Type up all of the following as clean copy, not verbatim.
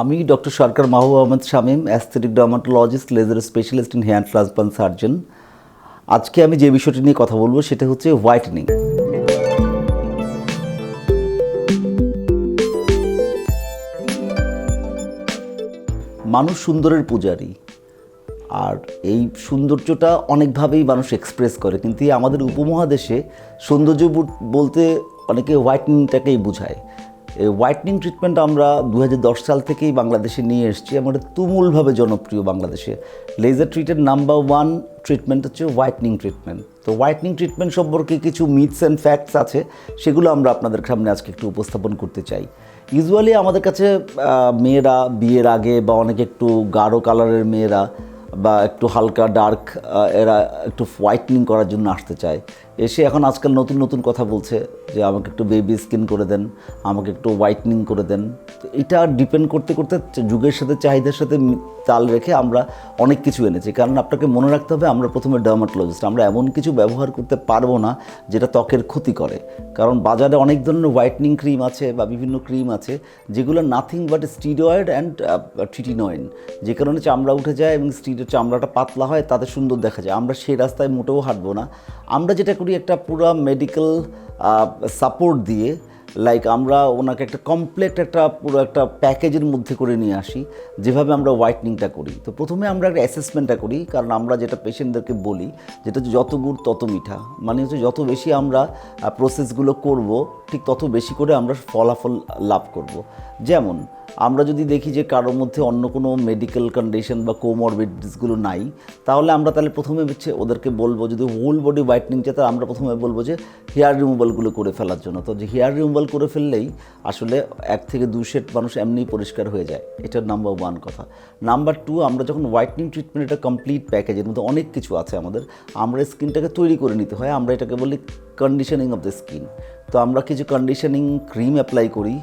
আমি doctor Sarkar Mahbub Ahmed Shamim, aesthetic dermatologist, laser specialist in hair transplant surgeon. আজকে আমি যে বিষয়টি নিয়ে কথা বলবো সেটা হচ্ছে হোয়াইটেনিং। মানুষ সুন্দরের পূজারী, আর এই সৌন্দর্যটা অনেকভাবেই মানুষ এক্সপ্রেস করে, কিন্তু এই আমাদের উপমহাদেশে সৌন্দর্য বলতে অনেকে হোয়াইটেনিংটাকেই বোঝায়। এই হোয়াইটনিং ট্রিটমেন্ট আমরা 2010 সাল থেকেই বাংলাদেশে নিয়ে এসেছি। আমাদের তুমুলভাবে জনপ্রিয় বাংলাদেশে। লেজার ট্রিটের নাম্বার 1 ট্রিটমেন্ট হচ্ছে হোয়াইটনিং ট্রিটমেন্ট। তো হোয়াইটনিং ট্রিটমেন্ট সম্পর্কে কিছু মিথস অ্যান্ড ফ্যাক্টস আছে, সেগুলো আমরা আপনাদের সামনে আজকে একটু উপস্থাপন করতে চাই। ইউজুয়ালি আমাদের কাছে মেয়েরা বিয়ের আগে বা অনেকে একটু গাঢ় কালারের মেয়েরা বা একটু হালকা ডার্ক এরা একটু হোয়াইটনিং করার জন্য আসতে চায়। এসে এখন আজকাল নতুন নতুন কথা বলছে যে আমাকে একটু বেবি স্কিন করে দেন, আমাকে একটু হোয়াইটনিং করে দেন। তো এটা ডিপেন্ড করতে করতে যুগের সাথে চাহিদার সাথে তাল রেখে আমরা অনেক কিছু এনেছি। কারণ আপনাকে মনে রাখতে হবে, আমরা প্রথমে ডার্মাটোলজিস্ট, আমরা এমন কিছু ব্যবহার করতে পারবো না যেটা ত্বকের ক্ষতি করে। কারণ বাজারে অনেক ধরনের হোয়াইটনিং ক্রিম আছে বা বিভিন্ন ক্রিম আছে যেগুলো নাথিং বাট স্টিরয়েড অ্যান্ড ট্রিটিনয়েড, যে কারণে চামড়া উঠে যায় এবং চামড়াটা পাতলা হয়, তাতে সুন্দর দেখা যায়। আমরা সেই রাস্তায় মোটেও হাঁটবো না। আমরা যেটা করি, একটা পুরো মেডিকেল সাপোর্ট দিয়ে, লাইক আমরা ওনাকে একটা কমপ্লিট পুরো একটা প্যাকেজের মধ্যে করে নিয়ে আসি, যেভাবে আমরা হোয়াইটনিংটা করি। তো প্রথমে আমরা একটা অ্যাসেসমেন্টটা করি, কারণ আমরা যেটা পেশেন্টদেরকে বলি, যেটা হচ্ছে যত গুড় তত মিঠা, মানে হচ্ছে যত বেশি আমরা প্রসেসগুলো করব, ঠিক তত বেশি করে আমরা ফলাফল লাভ করব। যেমন আমরা যদি দেখি যে কারোর মধ্যে অন্য কোনো মেডিকেল কন্ডিশন বা কোমরবিডিসগুলো নাই, তাহলে প্রথমে হচ্ছে ওদেরকে বলবো, যদি হোল বডি হোয়াইটনিং চাই তাহলে আমরা প্রথমে বলবো যে হেয়ার রিমুভালগুলো করে ফেলার জন্য। তো যে হেয়ার রিমুভাল করে ফেললেই আসলে 1 থেকে 2 সেট মানুষ এমনিই পরিষ্কার হয়ে যায়। এটা নাম্বার 1 কথা। নাম্বার 2, আমরা যখন হোয়াইটনিং ট্রিটমেন্ট, এটা কমপ্লিট প্যাকেজের মধ্যে অনেক কিছু আছে আমাদের, আমরা স্কিনটাকে তৈরি করে নিতে হয়। আমরা এটাকে বলি কন্ডিশনিং অফ দ্য স্কিন। তো আমরা কিছু কন্ডিশনিং ক্রিম অ্যাপ্লাই করি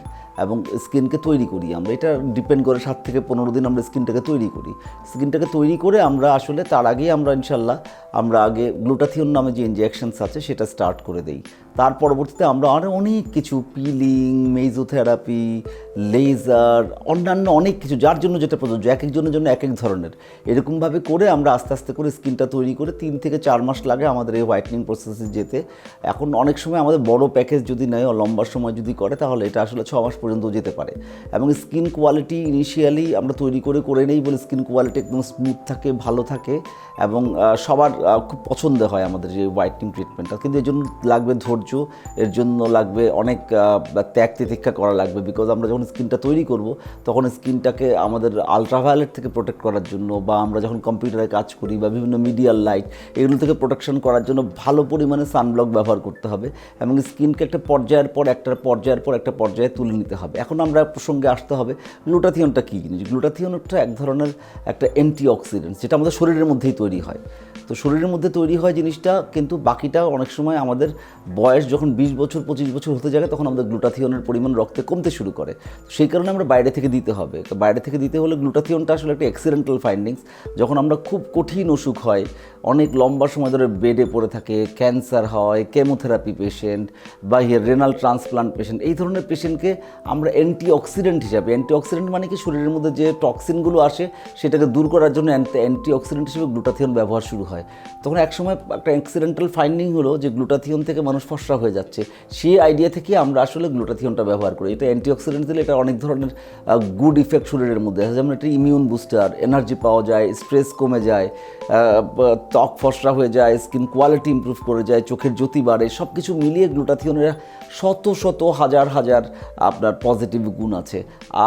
এবং স্কিনকে তৈরি করি। আমরা এটা ডিপেন্ড করে 7 থেকে 15 দিন আমরা স্কিনটাকে তৈরি করি। স্কিনটাকে তৈরি করে আমরা আসলে তার আগেই আমরা ইনশাল্লাহ আগে গ্লুটাথিয়ন নামে যে ইনজেকশনস আছে সেটা স্টার্ট করে দেই। তার পরবর্তীতে আমরা আরও অনেক কিছু পিলিং, মেজোথেরাপি, লেজার, অন্যান্য অনেক কিছু, যার জন্য যেটা প্রযোজ্য, এক একজনের জন্য এক এক ধরনের, এরকমভাবে করে আমরা আস্তে আস্তে করে স্কিনটা তৈরি করে 3 থেকে 4 মাস লাগে আমাদের এই হোয়াইটনিং প্রসেসে যেতে। এখন অনেক সময় আমাদের বড় প্যাকেজ যদি নেয়, লম্বা সময় যদি করে, তাহলে এটা আসলে 6 মাস পর্যন্ত যেতে পারে। এবং স্কিন কোয়ালিটি ইনিশিয়ালি আমরা তৈরি করে নেই বলে স্কিন কোয়ালিটি একদম স্মুথ থাকে, ভালো থাকে এবং সবার খুব পছন্দ হয় আমাদের যে হোয়াইটনিং ট্রিটমেন্টটা। কিন্তু এর জন্য লাগবে ধৈর্য, এর জন্য লাগবে অনেক ত্যাগ তিতিক্ষা করা লাগবে। বিকজ আমরা যখন স্কিনটা তৈরি করব, তখন স্কিনটাকে আমাদের আলট্রাভায়োলেট থেকে প্রোটেক্ট করার জন্য, বা আমরা যখন কম্পিউটারে কাজ করি বা বিভিন্ন মিডিয়াল লাইট, এগুলো থেকে প্রোটেকশন করার জন্য ভালো পরিমাণে সানব্লক ব্যবহার করতে হবে এবং স্কিনকে একটা পর্যায়ের পর একটা পর্যায়ে তুলে নিতে হবে। এখন আমরা প্রসঙ্গে আসতে হবে, গ্লুটাথিয়নটা কী জিনিস। গ্লুটাথিয়নটা এক ধরনের একটা অ্যান্টিঅক্সিডেন্ট, যেটা আমাদের শরীরের মধ্যেই তৈরি হয়। তো শরীরের মধ্যে তৈরি হয় জিনিসটা, কিন্তু বাকিটা অনেক সময় আমাদের বয়স যখন 20 বছর 25 বছর হতে যায়, তখন আমাদের গ্লুটাথিয়নের পরিমাণ রক্তে কমতে শুরু করে। সেই কারণে আমরা বাইরে থেকে দিতে হবে। তো বাইরে থেকে দিতে হলে গ্লুটাথিয়নটা আসলে একটা অ্যাক্সিডেন্টাল ফাইন্ডিংস। যখন আমরা খুব কঠিন অসুখ হয়, অনেক লম্বা সময় ধরে বেডে পড়ে থাকে, ক্যান্সার হয়, কেমোথেরাপি পেশেন্ট বা রেনাল ট্রান্সপ্লান্ট পেশেন্ট, এই ধরনের পেশেন্টকে আমরা অ্যান্টিঅক্সিডেন্ট হিসাবে, অ্যান্টিঅক্সিডেন্ট মানে কি, শরীরের মধ্যে যে টক্সিনগুলো আসে সেটাকে দূর করার জন্য অ্যান্টিঅক্সিডেন্ট হিসেবে গ্লুটাথিয়ন ব্যবহার শুরু হয়। তখন একসময় একটা অ্যাক্সিডেন্টাল ফাইন্ডিং হলো যে গ্লুটাথিয়ন থেকে মানুষ ফর্সা হয়ে যাচ্ছে। সেই আইডিয়া থেকে আমরা আসলে গ্লুটাথিয়নটা ব্যবহার করি। এটা অ্যান্টিঅক্সিডেন্ট দিলে এটা অনেক ধরনের গুড ইফেক্ট শরীরের মধ্যে আছে। যেমন একটা ইমিউন বুস্টার, এনার্জি পাওয়া যায়, স্ট্রেস কমে যায়, ত্বক ফর্সা হয়ে যায়, স্কিন কোয়ালিটি ইমপ্রুভ করে যায়, চোখের জ্যোতি বাড়ে। সব কিছু মিলিয়ে গ্লুটাথিয়নের শত শত হাজার হাজার আপনার পজিটিভ গুণ আছে।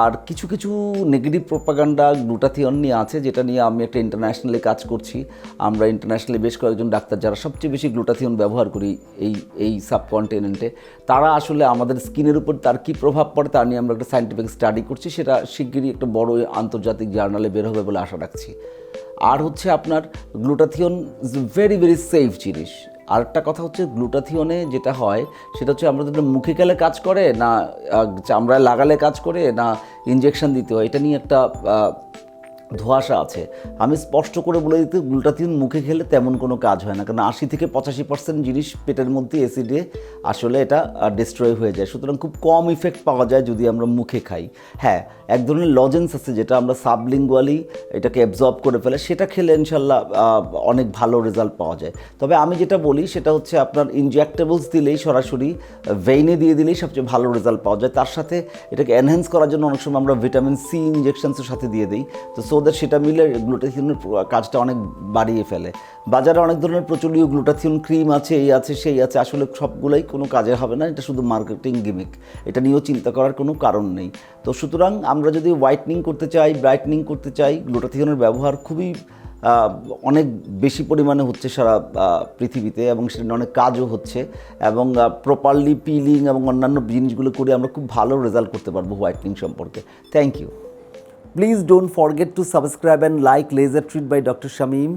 আর কিছু কিছু নেগেটিভ প্রোপাগান্ডা গ্লুটাথিয়ন নিয়ে আছে, যেটা নিয়ে আমি একটা ইন্টারন্যাশনালি কাজ করছি। আমরা ইন্টারন্যাশনালি বেশ কয়েকজন ডাক্তার যারা সবচেয়ে বেশি গ্লুটাথিয়ন ব্যবহার করি এই সাবকন্টিনেন্টে, তারা আসলে আমাদের স্কিনের উপর তার কী প্রভাব পড়ে তা নিয়ে আমরা একটা সায়েন্টিফিক স্টাডি করছি। সেটা শিগগিরই একটা বড় আন্তর্জাতিক জার্নালে বের হবে বলে আশা রাখছি। আর হচ্ছে আপনার glutathione is very very safe জিনিস। আরেকটা কথা হচ্ছে, গ্লুটাথিয়নে যেটা হয় সেটা হচ্ছে আমরা যদি মুখে গেলে কাজ করে না, চামড়ায় লাগালে কাজ করে না, ইনজেকশন দিতে হয়, এটা নিয়ে একটা ধোঁয়াশা আছে। আমি স্পষ্ট করে বলে দিতে, গ্লুটাথিয়ন মুখে খেলে তেমন কোনো কাজ হয় না, কারণ 80 থেকে 85% জিনিস পেটের মধ্যে অ্যাসিডে আসলে এটা ডিস্ট্রয় হয়ে যায়। সুতরাং খুব কম ইফেক্ট পাওয়া যায় যদি আমরা মুখে খাই। হ্যাঁ, এক ধরনের লজেন্স আছে যেটা আমরা সাবলিঙ্গুয়ালি এটাকে অ্যাবজর্ব করে ফেলে, সেটা খেলে ইনশাল্লাহ অনেক ভালো রেজাল্ট পাওয়া যায়। তবে আমি যেটা বলি সেটা হচ্ছে আপনার ইনজেক্টেবলস দিলেই সরাসরি ভেইনে দিয়ে দিলেই সবচেয়ে ভালো রেজাল্ট পাওয়া যায়। তার সাথে এটাকে এনহ্যান্স করার জন্য অনেক সময় আমরা ভিটামিন সি ইনজেকশনসের সাথে দিয়ে দিই, তো সো দ্যাট সেটা মিলে গ্লুটাথিওনের কাজটা অনেক বাড়িয়ে ফেলে। বাজারে অনেক ধরনের প্রচলিত গ্লুটাথিওন ক্রিম আছে, এই আছে সেই আছে, আসলে সবগুলোই কোনো কাজে হবে না, এটা শুধু মার্কেটিং গিমিক, এটা নিয়েও চিন্তা করার কোনো কারণ নেই। তো সুতরাং আমরা যদি হোয়াইটনিং করতে চাই, ব্রাইটনিং করতে চাই, গ্লুটাথিওনের ব্যবহার খুবই অনেক বেশি পরিমাণে হচ্ছে সারা পৃথিবীতে, এবং সেটা অনেক কাজও হচ্ছে, এবং প্রপারলি পিলিং এবং অন্যান্য জিনিসগুলো করে আমরা খুব ভালো রেজাল্ট করতে পারবো হোয়াইটনিং সম্পর্কে। Thank you. Please don't forget to subscribe and like Laser Treat by Dr. Shamim,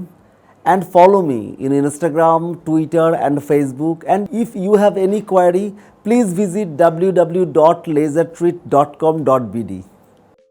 and follow me in Instagram, Twitter and Facebook. And if you have any query, please visit www.lasertreat.com.bd.